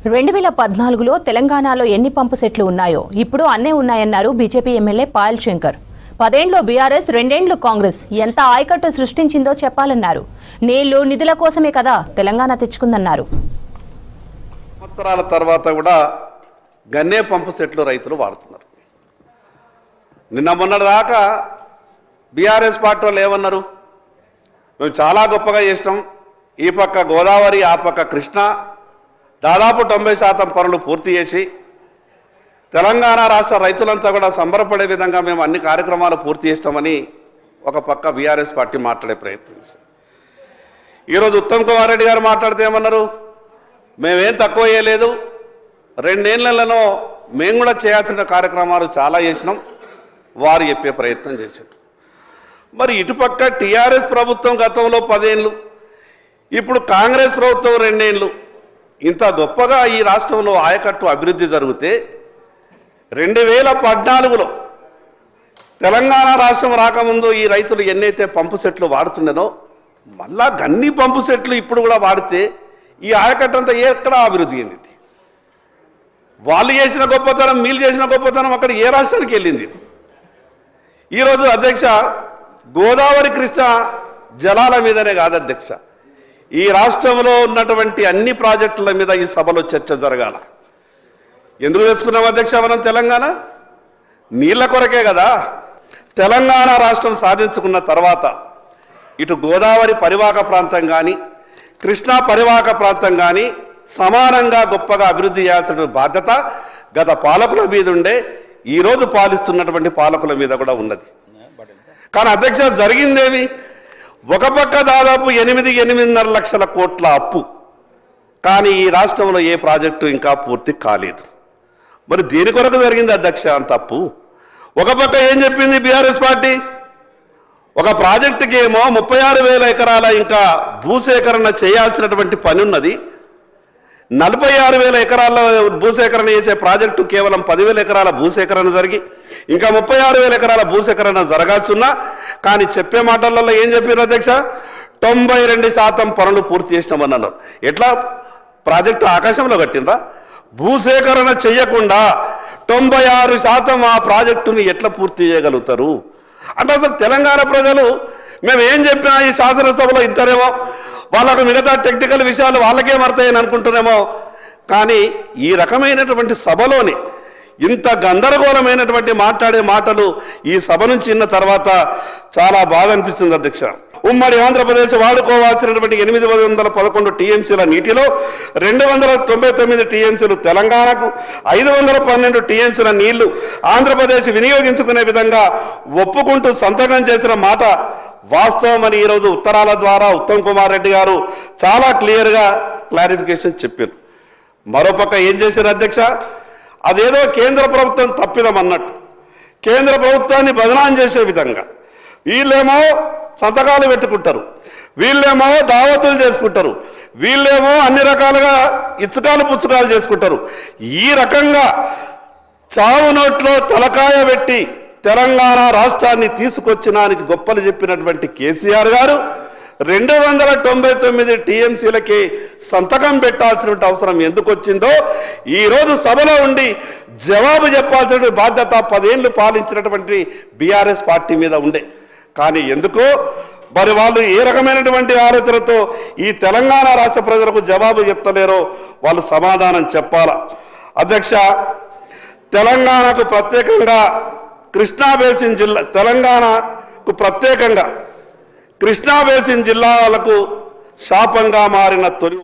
2014లో తెలంగాణలో ఎన్ని పంపు సెట్లు ఉన్నాయో ఇప్పుడు అన్నే ఉన్నాయన్నారు బీజేపీ ఎమ్మెల్యే పాయల్ శంకర్. 10 ఏళ్లు బీఆర్ఎస్, 2 ఏళ్లు కాంగ్రెస్ ఎంత ఆయకట్టు సృష్టించిందో చెప్పాలన్నారు. నీళ్లు నిధుల కోసమే కదా తెలంగాణ తెచ్చుకుందన్నారు. సంవత్సరాల తర్వాత కూడా గన్నే పంపు సెట్లు రైతులు వాడుతున్నారు. నిన్న మొన్నటిదాకా బీఆర్ఎస్ పార్టీ వాళ్ళు ఏమన్నారు? మేము చాలా గొప్పగా చేసినాం, ఈ పక్క గోదావరి ఆ పక్క కృష్ణ దాదాపు 90% పనులు పూర్తి చేసి తెలంగాణ రాష్ట్ర రైతులంతా కూడా సంబరపడే విధంగా మేము అన్ని కార్యక్రమాలు పూర్తి చేస్తామని ఒక పక్క బీఆర్ఎస్ పార్టీ మాట్లాడే ప్రయత్నం చేసింది. ఈరోజు ఉత్తమ్ కుమార్ రెడ్డి గారు మాట్లాడితే ఏమన్నారు? మేమేం తక్కువ చేయలేదు, 2 ఏళ్లలో మేము కూడా చేయాల్సిన కార్యక్రమాలు చాలా చేసినాం వారు చెప్పే ప్రయత్నం చేశారు. మరి ఇటుపక్క టీఆర్ఎస్ ప్రభుత్వం గతంలో 10 ఏళ్ళు, ఇప్పుడు కాంగ్రెస్ ప్రభుత్వం 2 ఏళ్ళు, ఇంత గొప్పగా ఈ రాష్ట్రంలో ఆయకట్టు అభివృద్ధి జరిగితే 2014లో తెలంగాణ రాష్ట్రం రాకముందు ఈ రైతులు ఎన్నైతే పంపు సెట్లు వాడుతుండేనో మళ్ళా గన్ని పంపు సెట్లు ఇప్పుడు కూడా వాడితే ఈ ఆయకట్టు అంతా ఎక్కడ అభివృద్ధి అయింది? వాళ్ళు చేసిన గొప్పతనం, వీళ్ళు చేసిన గొప్పతనం అక్కడ ఏ రాష్ట్రానికి వెళ్ళింది? ఈరోజు అధ్యక్ష, గోదావరి కృష్ణ జలాల మీదనే కాదు అధ్యక్ష, ఈ రాష్ట్రంలో ఉన్నటువంటి అన్ని ప్రాజెక్టుల మీద ఈ సభలో చర్చ జరగాల. ఎందుకు తెచ్చుకున్నాం అధ్యక్ష మనం తెలంగాణ? నీళ్ల కొరకే కదా. తెలంగాణ రాష్ట్రం సాధించుకున్న తర్వాత ఇటు గోదావరి పరివాహక ప్రాంతం కానీ కృష్ణా పరివాహక ప్రాంతం కానీ సమానంగా గొప్పగా అభివృద్ధి చేయాల్సిన బాధ్యత గత పాలకుల మీద ఉండే, ఈరోజు పాలిస్తున్నటువంటి పాలకుల మీద కూడా ఉన్నది. కానీ అధ్యక్ష, జరిగిందేమి? ఒక పక్క దాదాపు 8.5 లక్షల కోట్ల అప్పు, కానీ ఈ రాష్ట్రంలో ఏ ప్రాజెక్టు ఇంకా పూర్తి కాలేదు. మరి దేని కొరకు జరిగింది అధ్యక్ష అంత అప్పు? ఒక పక్క ఏం చెప్పింది బీఆర్ఎస్ పార్టీ? ఒక ప్రాజెక్టుకి ఏమో 36,000 ఎకరాల ఇంకా భూసేకరణ చేయాల్సినటువంటి పని ఉన్నది. 46,000 ఎకరాల భూసేకరణ చేసే ప్రాజెక్టు కేవలం 10,000 ఎకరాల భూసేకరణ జరిగి ఇంకా 36,000 ఎకరాల భూసేకరణ జరగాల్సున్నా, కానీ చెప్పే మాటలలో ఏం చెప్పారు అధ్యక్ష? 92% పనులు పూర్తి చేసినామన్నారు. ఎట్లా ప్రాజెక్టు ఆకాశంలో కట్టినరా? భూసేకరణ చేయకుండా 96% ఆ ప్రాజెక్టుని ఎట్లా పూర్తి చేయగలుగుతారు? అంటే అసలు తెలంగాణ ప్రజలు మేము ఏం చెప్పినా ఈ శాసనసభలో ఇంతనేమో, వాళ్ళకు మిగతా టెక్నికల్ విషయాలు వాళ్ళకేం అర్థమని అనుకుంటున్నామో, కానీ ఈ రకమైనటువంటి సభలోని ఇంత గందరగోళమైనటువంటి మాట్లాడే మాటలు ఈ సభ నుంచి విన్న తర్వాత చాలా బాగా అనిపిస్తుంది అధ్యక్ష. ఉమ్మడి ఆంధ్రప్రదేశ్ వాడుకోవాల్సినటువంటి 811 టీఎంసీల నీటిలో 299 టీఎంసీలు తెలంగాణకు, 512 టీఎంసీల నీళ్లు ఆంధ్రప్రదేశ్ వినియోగించుకునే విధంగా ఒప్పుకుంటూ సంతకం చేసిన మాట వాస్తవం అని ఈరోజు ఉత్తరాల ద్వారా ఉత్తమ్ కుమార్ రెడ్డి గారు చాలా క్లియర్గా క్లారిఫికేషన్ చెప్పారు. మరోపక్క ఏం చేశారు అధ్యక్ష? అదేదో కేంద్ర ప్రభుత్వం తప్పిదం అన్నట్టు కేంద్ర ప్రభుత్వాన్ని బదనాం చేసే విధంగా వీళ్ళేమో సంతకాలు పెట్టుకుంటారు, వీళ్ళేమో దావతులు చేసుకుంటారు, వీళ్ళేమో అన్ని రకాలుగా ఇచ్చకాలు పుచ్చకాలు చేసుకుంటారు. ఈ రకంగా చావు నోట్లో తలకాయ పెట్టి తెలంగాణ రాష్ట్రాన్ని తీసుకొచ్చినానికి గొప్పలు చెప్పినటువంటి కేసీఆర్ గారు 299 టీఎంసీలకి సంతకం పెట్టాల్సిన అవసరం ఎందుకు వచ్చిందో ఈరోజు సభలో ఉండి జవాబు చెప్పాల్సిన బాధ్యత 10 ఏళ్లు పాలించినటువంటి బీఆర్ఎస్ పార్టీ మీద ఉండే. కానీ ఎందుకో మరి వాళ్ళు ఏ రకమైనటువంటి ఆలోచనతో ఈ తెలంగాణ రాష్ట్ర ప్రజలకు జవాబు చెప్తలేరో వాళ్ళు సమాధానం చెప్పాలా. అధ్యక్ష, తెలంగాణకు ప్రత్యేకంగా కృష్ణా బేసిన్ జిల్లా, తెలంగాణకు ప్రత్యేకంగా కృష్ణా బేసిన్ జిల్లాలకు శాపంగా మారిన తొలి